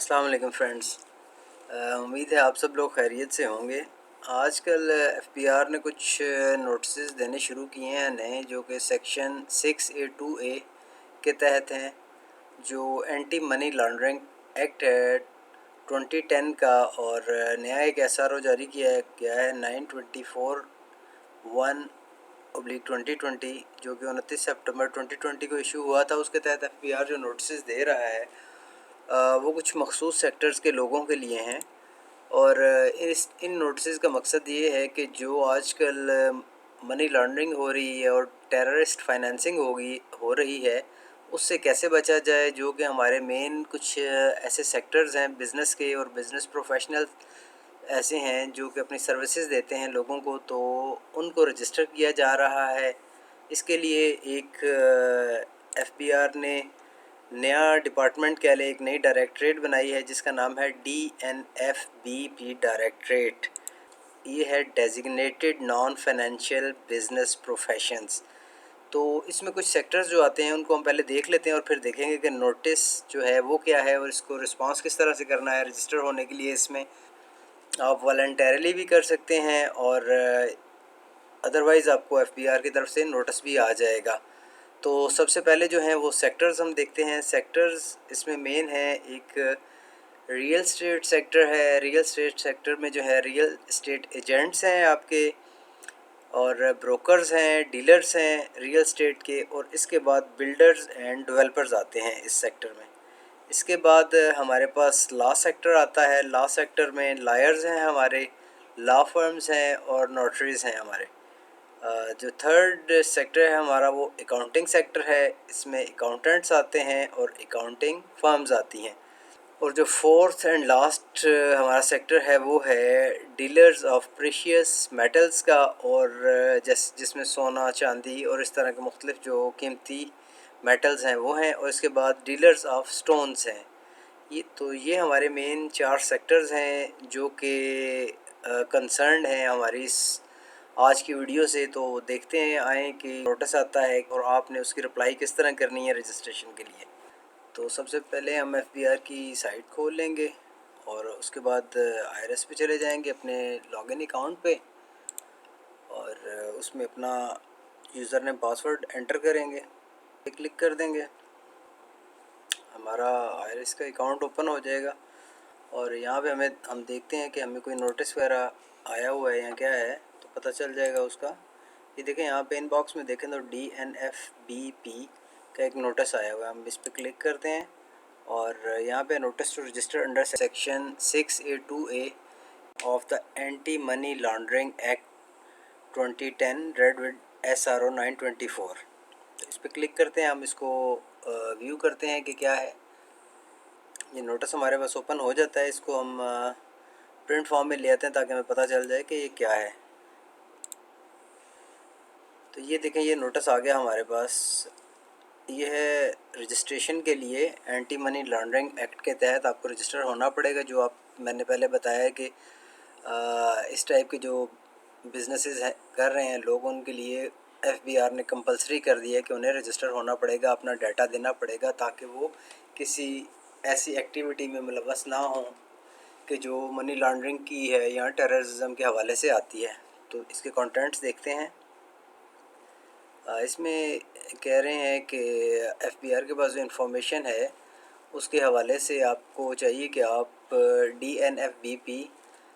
अस्सलाम वालेकुम फ्रेंड्स। उम्मीद है आप सब लोग खैरियत से होंगे। आजकल एफपीआर ने कुछ नोटिस देने शुरू किए हैं नए, जो कि सेक्शन 6A2A के तहत हैं, जो एंटी मनी लॉन्ड्रिंग एक्ट है 2010 का। और नया एक एसआरओ जारी किया गया है 924/1/2020, जो कि 29 सितंबर 2020 को इशू हुआ था। उसके तहत एफपीआर जो नोटिस दे रहा है वो कुछ मखसूस सेक्टर्स के लोगों के लिए हैं। और इन नोटिस का मकसद ये है कि जो आजकल मनी लॉन्ड्रिंग हो रही है और टेररिस्ट फाइनेंसिंग हो रही है, उससे कैसे बचा जाए। जो कि हमारे मेन कुछ ऐसे सेक्टर्स हैं बिज़नेस के, और बिज़नेस प्रोफेशनल ऐसे हैं जो कि अपनी सर्विसेज देते हैं लोगों को, तो उनको रजिस्टर किया जा रहा है। इसके लिए एक एफबीआर ने नया डिपार्टमेंट कह लें, एक नई डायरेक्टरेट बनाई है जिसका नाम है DNFBP डायरेक्टरेट। ये है designated non financial business professions. तो इसमें कुछ सेक्टर्स जो आते हैं उनको हम पहले देख लेते हैं और फिर देखेंगे कि नोटिस जो है वो क्या है और इसको रिस्पांस किस तरह से करना है। रजिस्टर होने के लिए इसमें आप वॉलंटरली भी कर सकते हैं, और अदरवाइज़ आपको एफबीआर की तरफ से नोटिस भी आ जाएगा। तो सबसे पहले जो हैं वो सेक्टर्स हम देखते हैं। सेक्टर्स इसमें मेन है, एक रियल एस्टेट सेक्टर है। रियल एस्टेट सेक्टर में जो है रियल एस्टेट एजेंट्स हैं आपके, और ब्रोकर्स हैं, डीलर्स हैं रियल एस्टेट के, और इसके बाद बिल्डर्स एंड डेवलपर्स आते हैं इस सेक्टर में। इसके बाद हमारे पास लॉ सेक्टर आता है। लॉ सेक्टर में लॉयर्स हैं हमारे, लॉ फर्म्स हैं और नोटरीज़ हैं हमारे। जो थर्ड सेक्टर है हमारा वो अकाउंटिंग सेक्टर है। इसमें अकाउंटेंट्स आते हैं और अकाउंटिंग फर्म्स आती हैं। और जो फोर्थ एंड लास्ट हमारा सेक्टर है वो है डीलर्स ऑफ प्रेशियस मेटल्स का, और जिसमें सोना, चांदी और इस तरह के मुख्तलिफ जो कीमती मेटल्स हैं वो हैं। और इसके बाद डीलर्स ऑफ स्टोन्स हैं। ये हमारे मेन 4 सेक्टर्स हैं जो कि कंसर्न हैं हमारी इस आज की वीडियो से। तो देखते हैं आए कि नोटिस आता है और आपने उसकी रिप्लाई किस तरह करनी है रजिस्ट्रेशन के लिए। तो सबसे पहले हम एफबीआर की साइट खोल लेंगे और उसके बाद आईआरएस पे चले जाएंगे अपने लॉगिन अकाउंट पे, और उसमें अपना यूज़र नेम पासवर्ड एंटर करेंगे, क्लिक कर देंगे, हमारा आईआरएस का अकाउंट ओपन हो जाएगा। और यहाँ पे हम देखते हैं कि हमें कोई नोटिस वगैरह आया हुआ है या क्या है, तो पता चल जाएगा उसका। ये देखें यहाँ पे इनबॉक्स में देखें तो DNFBP का एक नोटिस आया हुआ है। हम इस पर क्लिक करते हैं और यहाँ पे notice to register under section 6A2A of the anti money laundering act 2010 read with SRO 924। तो इस पर क्लिक करते हैं, हम इसको व्यू करते हैं कि क्या है। ये नोटिस हमारे पास ओपन हो जाता है। इसको हम प्रिंट फॉर्म में ले आते हैं ताकि हमें पता चल जाए कि ये क्या है। तो ये देखें, ये नोटिस आ गया हमारे पास। ये है रजिस्ट्रेशन के लिए एंटी मनी लॉन्ड्रिंग एक्ट के तहत आपको रजिस्टर होना पड़ेगा। जो मैंने पहले बताया कि इस टाइप के जो बिजनेसेस हैं कर रहे हैं लोग, उनके लिए एफबीआर ने कंपलसरी कर दिया है कि उन्हें रजिस्टर होना पड़ेगा, अपना डाटा देना पड़ेगा, ताकि वो किसी ऐसी एक्टिविटी में मुलव्वस ना हो कि जो मनी लॉन्ड्रिंग की है या टेररिज्म के हवाले से आती है। तो इसके कंटेंट्स देखते हैं। इसमें कह रहे हैं कि एफबीआर के पास जो इन्फॉर्मेशन है उसके हवाले से आपको चाहिए कि आप DNFBP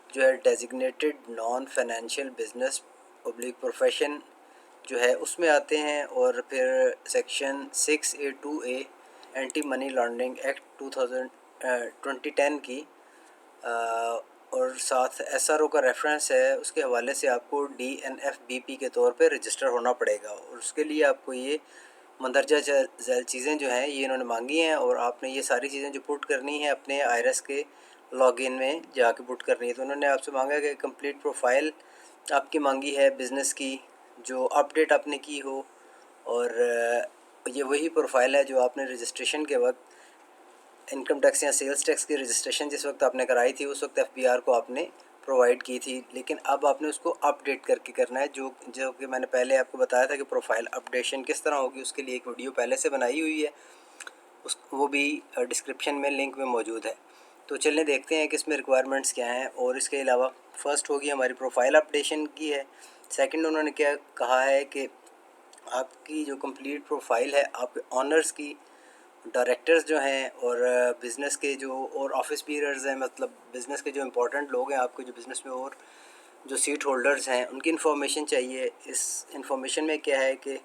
जो है designated non financial business public profession जो है उसमें आते हैं, और फिर section 6A2A anti money laundering act 2010 की और साथ SRO का रेफरेंस है, उसके हवाले से आपको DNFBP के तौर पे रजिस्टर होना पड़ेगा। और उसके लिए आपको ये मंदरजा झैल चीज़ें जो हैं ये इन्होंने मांगी हैं, और आपने ये सारी चीज़ें जो पुट करनी है अपने आईआरएस के लॉगिन में जाके पुट करनी है। तो उन्होंने आपसे मांगा है कि कंप्लीट प्रोफाइल आपकी मांगी है बिज़नेस की, जो अपडेट आपने की हो, और ये वही प्रोफाइल है जो आपने रजिस्ट्रेशन के वक्त इनकम टैक्स या सेल्स टैक्स की रजिस्ट्रेशन जिस वक्त आपने कराई थी उस वक्त एफबीआर को आपने प्रोवाइड की थी। लेकिन अब आपने उसको अपडेट करके करना है, जो जो कि मैंने पहले आपको बताया था कि प्रोफाइल अपडेशन किस तरह होगी, उसके लिए एक वीडियो पहले से बनाई हुई है, वो भी डिस्क्रिप्शन में लिंक में मौजूद है। तो चलिए देखते हैं कि इसमें रिक्वायरमेंट्स क्या हैं। और इसके अलावा फ़र्स्ट होगी हमारी प्रोफाइल अपडेशन की है। सेकंड उन्होंने क्या कहा है कि आपकी जो कंप्लीट प्रोफाइल है आपके ऑनर्स की, डायरेक्टर्स जो हैं और बिज़नेस के जो और ऑफिस बीयर्स हैं, मतलब बिज़नेस के जो इम्पोर्टेंट लोग हैं आपके जो बिज़नेस में, और जो सीट होल्डर्स हैं उनकी इन्फॉर्मेशन चाहिए। इस इंफॉर्मेशन में क्या है कि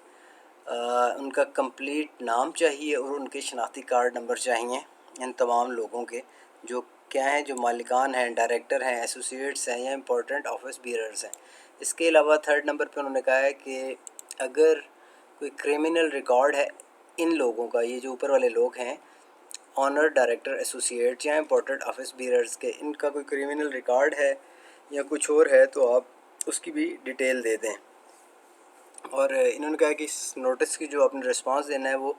उनका कंप्लीट नाम चाहिए और उनके शनाख्ती कार्ड नंबर चाहिए इन तमाम लोगों के, जो क्या हैं, जो मालिकान हैं, डायरेक्टर हैं, एसोसिएट्स हैं या इम्पोर्टेंट ऑफिस बीयर्स हैं। इसके अलावा थर्ड नंबर पे उन्होंने कहा है कि अगर कोई क्रिमिनल रिकॉर्ड है इन लोगों का, ये जो ऊपर वाले लोग हैं, ऑनर, डायरेक्टर, एसोसिएट्स या इम्पोर्टेंट ऑफिस बीयर्स के, इनका कोई क्रिमिनल रिकॉर्ड है या कुछ और है तो आप उसकी भी डिटेल दे दें। और इन्होंने कहा कि इस नोटिस की जो आपने रिस्पांस देना है वो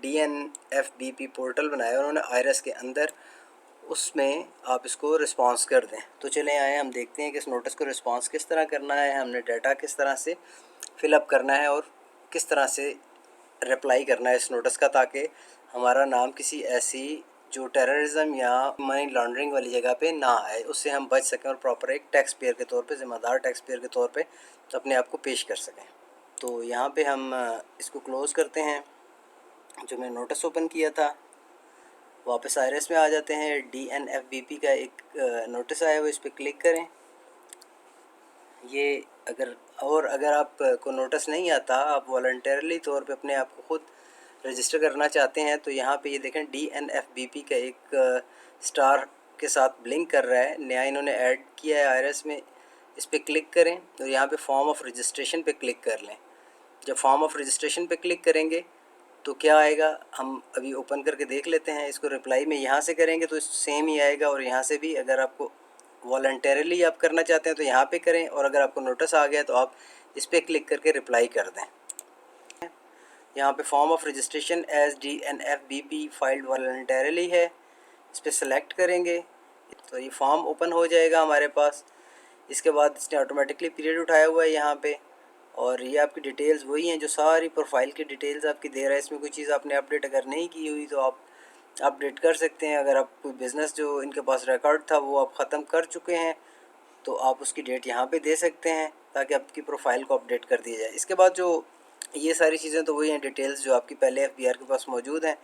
DNFBP पोर्टल बनाया है उन्होंने आयरस के अंदर, उसमें आप इसको रिस्पांस कर दें। तो चलें आए हम देखते हैं कि इस नोटिस को रिस्पांस किस तरह करना है, हमने डाटा किस तरह से फिलअप करना है और किस तरह से रिप्लाई करना है इस नोटिस का, ताकि हमारा नाम किसी ऐसी जो टेररिज्म या मनी लॉन्ड्रिंग वाली जगह पे ना आए, उससे हम बच सकें और प्रॉपर एक टैक्स पेयर के तौर पे, ज़िम्मेदार टैक्स पेयर के तौर पे अपने आप को पेश कर सकें। तो यहाँ पे हम इसको क्लोज़ करते हैं। जो मैंने नोटिस ओपन किया था, वापस आयरस में आ जाते हैं। DNFBP का एक नोटिस आया हुआ, इस पर क्लिक करें। ये अगर आप को नोटिस नहीं आता, आप वॉलंटरली तौर पे अपने आप को ख़ुद रजिस्टर करना चाहते हैं, तो यहाँ पे ये देखें DNFBP का एक स्टार के साथ ब्लिंक कर रहा है, नया इन्होंने ऐड किया है आयरस में। इस पर क्लिक करें और यहाँ पे फॉर्म ऑफ रजिस्ट्रेशन पे क्लिक कर लें। जब फॉर्म ऑफ रजिस्ट्रेशन पे क्लिक करेंगे तो क्या आएगा, हम अभी ओपन करके देख लेते हैं। इसको रिप्लाई में यहाँ से करेंगे तो सेम ही आएगा, और यहाँ से भी अगर आपको वॉलंटरली आप करना चाहते हैं तो यहाँ पे करें, और अगर आपको नोटिस आ गया तो आप इस पर क्लिक करके रिप्लाई कर दें। यहाँ पे form of registration as DNFBP filed voluntarily है, इस पर सेलेक्ट करेंगे तो ये फॉर्म ओपन हो जाएगा हमारे पास। इसके बाद इसने ऑटोमेटिकली पीरियड उठाया हुआ है यहाँ पे, और ये आपकी डिटेल्स वही हैं जो सारी प्रोफाइल की डिटेल्स आपकी दे रहा है। इसमें कोई चीज़ आपने अपडेट अगर नहीं की हुई तो आप अपडेट कर सकते हैं। अगर आप कोई बिज़नेस जो इनके पास रिकॉर्ड था वो आप ख़त्म कर चुके हैं तो आप उसकी डेट यहाँ पे दे सकते हैं ताकि आपकी प्रोफाइल को अपडेट कर दिया जाए। इसके बाद जो ये सारी चीज़ें तो वही हैं डिटेल्स जो आपकी पहले FBR के पास मौजूद हैं।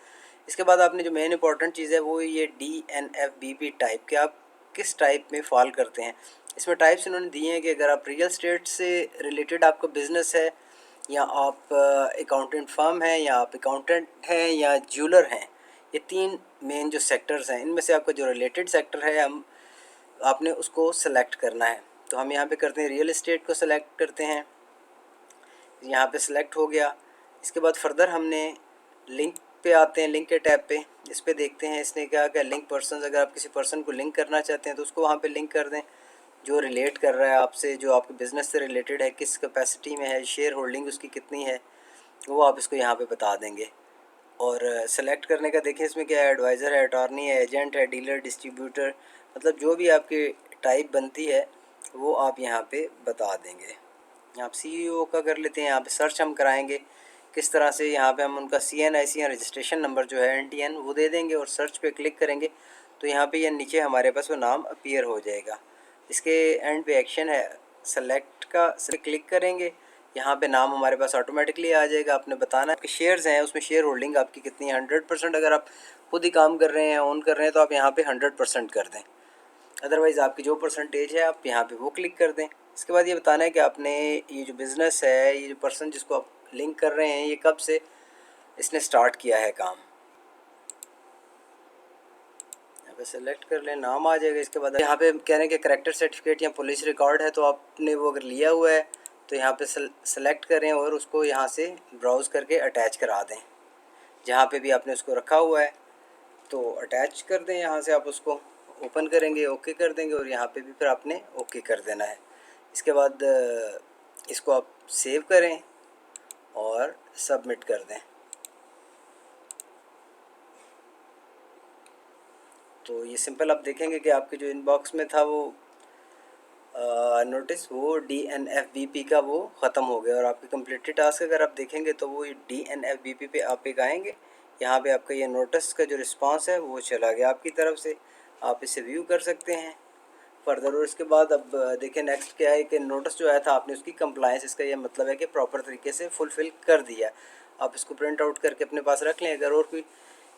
इसके बाद आपने जो मेन इंपॉर्टेंट चीज़ है वो ये DNFBP टाइप के, आप किस टाइप में फॉल करते हैं। इसमें टाइप्स इन्होंने दिए हैं कि अगर आप रियल स्टेट से रिलेटेड आपका बिज़नेस है, या आप अकाउंटेंट फर्म है, या आप अकाउंटेंट हैं, या ज्वेलर हैं, ये 3 मेन जो सेक्टर्स हैं, इनमें से आपका जो रिलेटेड सेक्टर है आपने उसको सेलेक्ट करना है। तो हम यहाँ पे करते हैं रियल एस्टेट को सेलेक्ट करते हैं, यहाँ पे सेलेक्ट हो गया। इसके बाद फर्दर हमने लिंक पे आते हैं, लिंक के टैब पे, इस पे देखते हैं इसने क्या क्या लिंक पर्सन, अगर आप किसी पर्सन को लिंक करना चाहते हैं तो उसको वहाँ पे लिंक कर दें जो रिलेट कर रहा है आपसे, जो आपके बिज़नेस से रिलेटेड है, किस कैपेसिटी में है, शेयर होल्डिंग उसकी कितनी है, वो आप इसको यहाँ पे बता देंगे। और सेलेक्ट करने का देखें इसमें क्या है, एडवाइज़र है, अटॉर्नी है, एजेंट है, डीलर, डिस्ट्रीब्यूटर, मतलब जो भी आपकी टाइप बनती है वो आप यहाँ पे बता देंगे। आप CEO का कर लेते हैं, यहाँ पे सर्च हम कराएंगे किस तरह से। यहाँ पे हम उनका CNIC या रजिस्ट्रेशन नंबर जो है NTN वो दे देंगे और सर्च पे क्लिक करेंगे तो यहाँ पे ये नीचे हमारे पास वो नाम अपीयर हो जाएगा। इसके एंड पे एक्शन है सेलेक्ट का, क्लिक करेंगे, यहाँ पे नाम हमारे पास ऑटोमेटिकली आ जाएगा। आपने बताना है कि शेयर्स हैं उसमें शेयर होल्डिंग आपकी कितनी है। 100% अगर आप खुद ही काम कर रहे हैं, ओन कर रहे हैं, तो आप यहाँ पे 100% कर दें। अदरवाइज़ आपकी जो परसेंटेज है आप यहाँ पे वो क्लिक कर दें। इसके बाद ये बताना है कि आपने ये जो बिज़नेस है, ये जो पर्सन जिसको आप लिंक कर रहे हैं, ये कब से इसने स्टार्ट किया है काम, यहाँ पे सेलेक्ट कर लें, नाम आ जाएगा। इसके बाद यहाँ पे कह रहे हैं कि करेक्टर सर्टिफिकेट या पुलिस रिकॉर्ड है, तो आपने वो अगर लिया हुआ है तो यहाँ पे सेलेक्ट करें और उसको यहाँ से ब्राउज़ करके अटैच करा दें। जहाँ पे भी आपने उसको रखा हुआ है तो अटैच कर दें, यहाँ से आप उसको ओपन करेंगे, ओके कर देंगे, और यहाँ पे भी फिर आपने ओके कर देना है। इसके बाद इसको आप सेव करें और सबमिट कर दें। तो ये सिंपल आप देखेंगे कि आपके जो इनबॉक्स में था वो नोटिस, वो DNFBP का वो ख़त्म हो गया, और आपके कंप्लीटेड टास्क अगर आप देखेंगे तो वो DNFBP पे आप एक आएंगे, यहाँ पे आपका ये नोटिस का जो रिस्पांस है वो चला गया आपकी तरफ से। आप इसे व्यू कर सकते हैं फर्दर। और इसके बाद अब देखिए नेक्स्ट क्या है कि नोटिस जो आया था आपने उसकी कंप्लायंस, इसका ये मतलब है कि प्रॉपर तरीके से फुलफ़िल कर दिया। आप इसको प्रिंट आउट करके अपने पास रख लें। अगर और कोई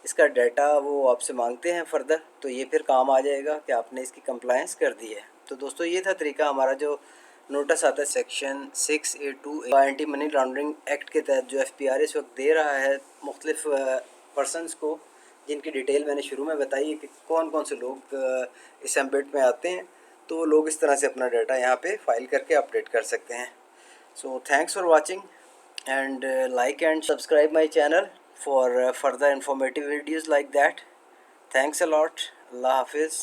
इसका डाटा वो आपसे मांगते हैं फर्दर तो ये फिर काम आ जाएगा कि आपने इसकी कंप्लायंस कर दी है। तो दोस्तों ये था तरीका हमारा जो नोटिस आता है section 6A2 anti money laundering act के तहत जो FPR इस वक्त दे रहा है मुख्तलिफ पर्सनस को, जिनकी डिटेल मैंने शुरू में बताई है कि कौन कौन से लोग इस एम्बिट में आते हैं। तो वो लोग इस तरह से अपना डाटा यहाँ पे फाइल करके अपडेट कर सकते हैं। So thanks for watching and like and subscribe my channel for further informative videos like that. Thanks a lot. Allah Hafiz.